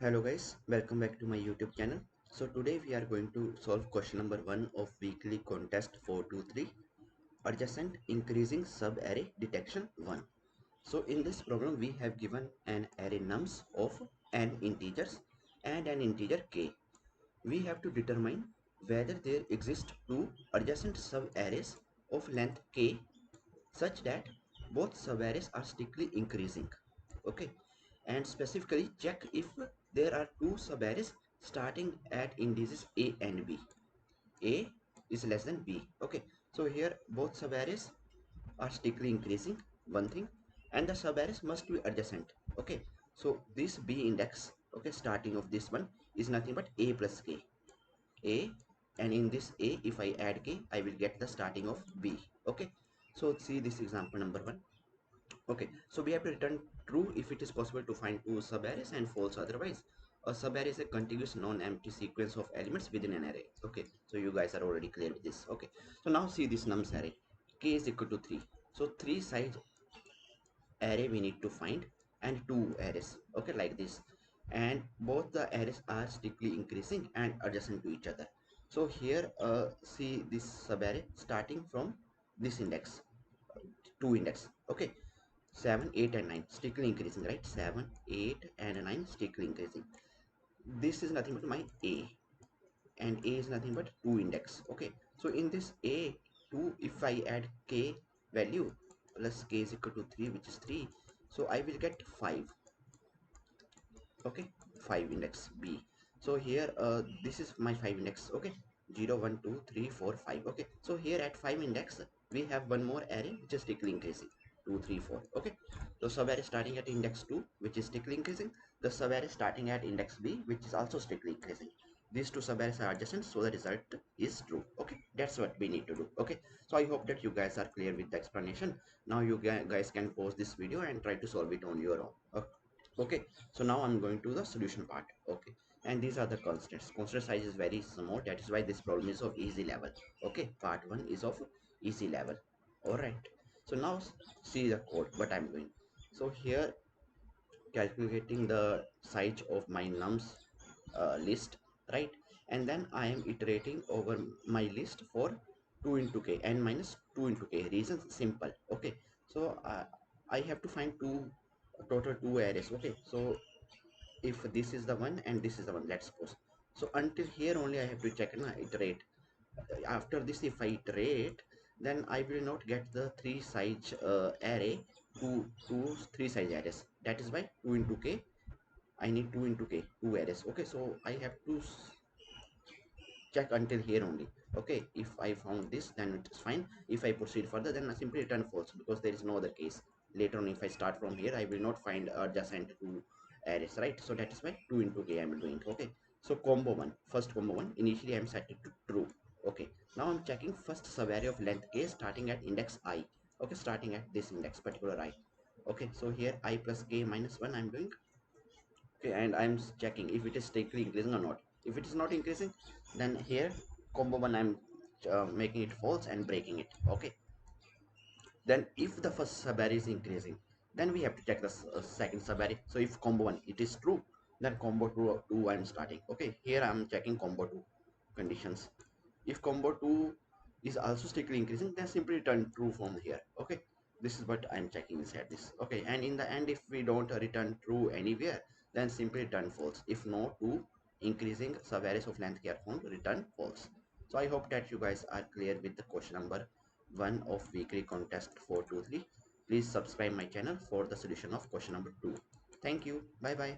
Hello guys, welcome back to my YouTube channel. So today we are going to solve question number 1 of weekly contest 423 adjacent increasing subarray detection 1. So in this problem we have given an array nums of n integers and an integer k. We have to determine whether there exist two adjacent subarrays of length k such that both subarrays are strictly increasing. Okay, and specifically check if there are two subarrays starting at indices a and b. A is less than b. Okay, so here both subarrays are strictly increasing, one thing, and the subarrays must be adjacent. Okay, so this b index, okay, starting of this one is nothing but a plus k. A, and in this a, if I add k, I will get the starting of b. Okay, so see this example number 1. Okay, so we have to return true if it is possible to find two subarrays and false otherwise. A subarray is a contiguous non-empty sequence of elements within an array. Okay, so you guys are already clear with this. Okay, so now see this nums array. K is equal to 3. So 3 side array we need to find and two arrays. Okay, like this. And both the arrays are strictly increasing and adjacent to each other. So here see this subarray starting from this index, 2 index. Okay, 7, 8 and 9 strictly increasing, right? 7, 8 and 9 strictly increasing. This is nothing but my a, and a is nothing but 2 index. Okay, so in this a 2, if I add k value plus k is equal to 3, which is 3, so I will get 5. Okay, 5 index b. So here this is my 5 index. Okay, 0 1 2 3 4 5. Okay, so here at 5 index we have one more array which is strictly increasing, 2 3 4. Okay, so subarray starting at index 2 which is strictly increasing, the subarray starting at index b which is also strictly increasing. These two subarrays are adjacent, so the result is true. Okay, that's what we need to do. Okay, so I hope that you guys are clear with the explanation. Now you guys can pause this video and try to solve it on your own. Okay, so now I'm going to the solution part. Okay, and these are the constants. Constant size is very small, that is why this problem is of easy level. Okay, part 1 is of easy level. All right, so now see the code what I'm doing. So here calculating the size of my nums list, right? And then I am iterating over my list for 2 into k, n minus 2 into k. Reason simple. Okay, so I have to find total two arrays. Okay, so if this is the one and this is the one, let's suppose. So until here only I have to check and iterate. After this, if I iterate, then I will not get the three size array, two three size arrays. That is why 2 into k, I need 2 into k, two arrays. Okay, so I have to check until here only. Okay, if I found this, then it is fine. If I proceed further, then I simply return false, because there is no other case. Later on, if I start from here, I will not find adjacent two arrays, right? So that is why 2 into k I am doing. Okay, so combo 1, first combo 1, initially I am set it to true. Okay, now I'm checking first subarray of length k starting at index I. Okay, starting at this index particular I. Okay, so here I plus k minus 1 I'm doing. Okay, and I'm checking if it is strictly increasing or not. If it is not increasing, then here combo 1 I'm making it false and breaking it. Okay, then if the first subarray is increasing, then we have to check the second subarray. So if combo 1 it is true, then combo 2 I'm starting. Okay, here I'm checking combo 2 conditions. If combo 2 is also strictly increasing, then simply return true from here. Okay, this is what I'm checking inside this. Okay, and in the end, if we don't return true anywhere, then simply return false. If no two increasing subarrays of length are found, return false. So I hope that you guys are clear with the question number 1 of weekly contest 423. Please subscribe my channel for the solution of question number 2. Thank you. Bye bye.